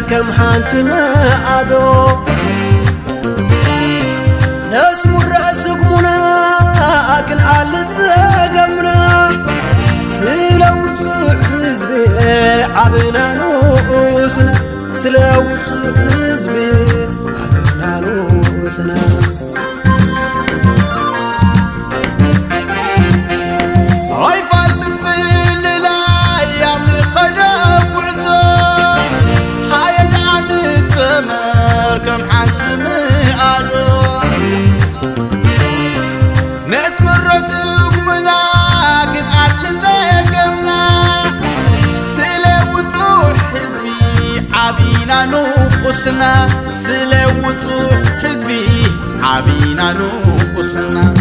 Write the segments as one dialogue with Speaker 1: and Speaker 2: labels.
Speaker 1: كم حانت معادو ناس مرأسك منا أكن عالت ساقمنا سلوت حزبي عبنا نوسنا سلوت حزبي عبنا نوسنا نوقسنا سلوتو حزبي عبينا نوقسنا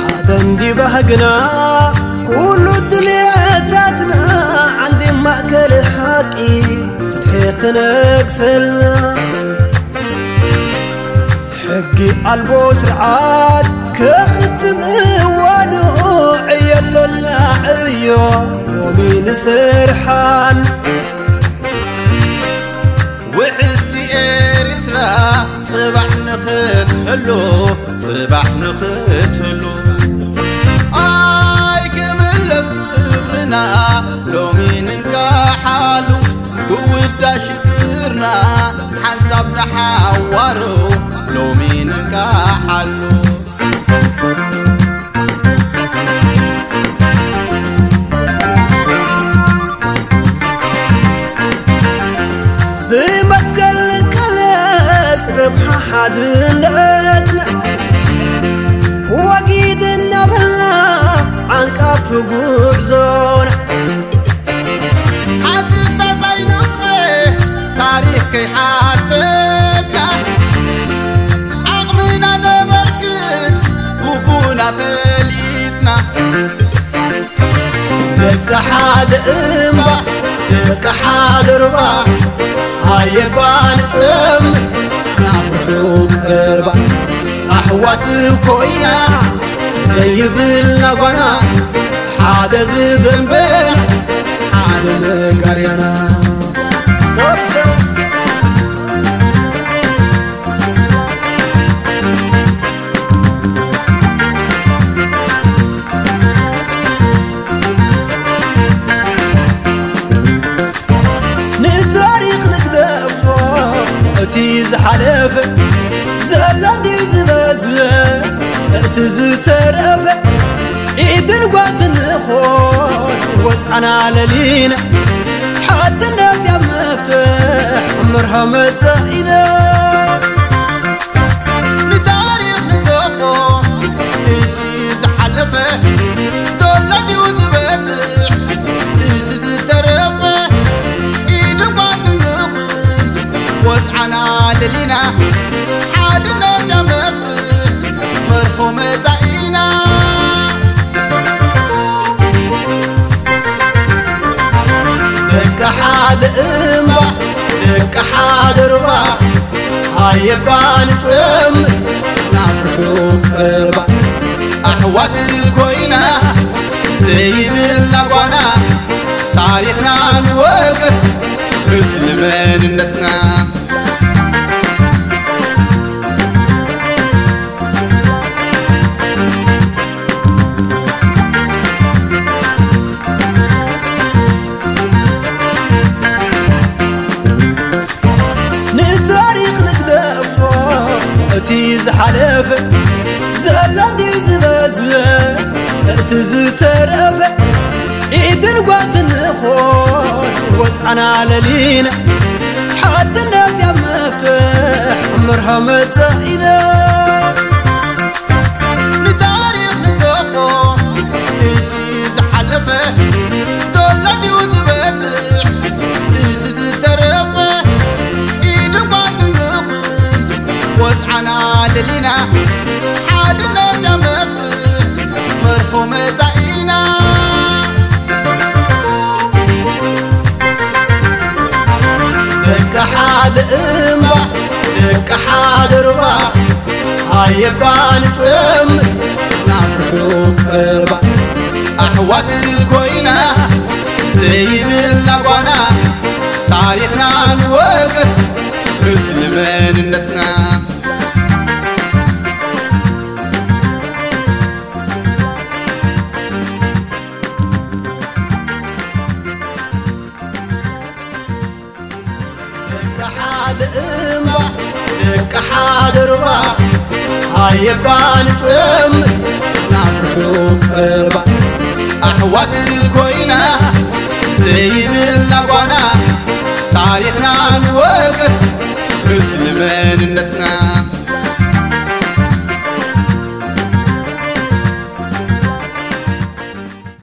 Speaker 1: حدا ندي بهقنا كل الدلياتاتنا عندي مأكل حقي فتحيقنا اكسلنا حقي قلبو سرعات كختم وانو عيال اللاعيو يومين سرحان وحزبي إريترا صباح نختلو صباح نختلو آي كمل كبرنا لومين نقاحالو كودا شكرنا حسابنا حوارو لومين نقاحالو ربح حد لقتنا وقيد النبلا عن كف قرزونا حدث زي نفسه تاريخ كي حاتنا عقمنا نبركت وبونا فليتنا لك حد امبا لك حد ربا هاي بانتم قربا أحوات كوينا سيبلنا قنا حاد زذنبنا حاد مقرينا نتاريخ نكذفو تيز حلفة زلني زبازة تزترفة إيدن قوات النخون وزعنا للينا حد النبي مفتح مرحمة زائنا نتاريخ نكذفو تيز حلفة زلني وزبازة تزترفة إيدن قوات النخون وزعنا للينا حادنا جمفت مرحوم زائنا لك حاد امبا لك حاد ربا هاي بانت نفرحو قربا أحوات كوينا زي بالنقوانا تاريخنا نوقف مسلمين نتنا تيز حلفة زلني زبازة تزترفة إيدن قوات النخون وزعنا للينا حد النبي مفتح مرحمة زائنا نتاريخ نكفو تيز حلفة زلني وزبازة تزترفة إيدن قوات النخون وزعنا للينا حادنا جمفت مرحوم زائنا لك حاد امبا لك حاد ربا هاي بانتم نعرفو قربا أحوات كوينا زي بالنقوانا تاريخنا نوقف مسلمين نتنا دك حاد ربا هاي بانتم نعرفو قربا أحوات كوينا زي بالنقوانا تاريخنا نوقف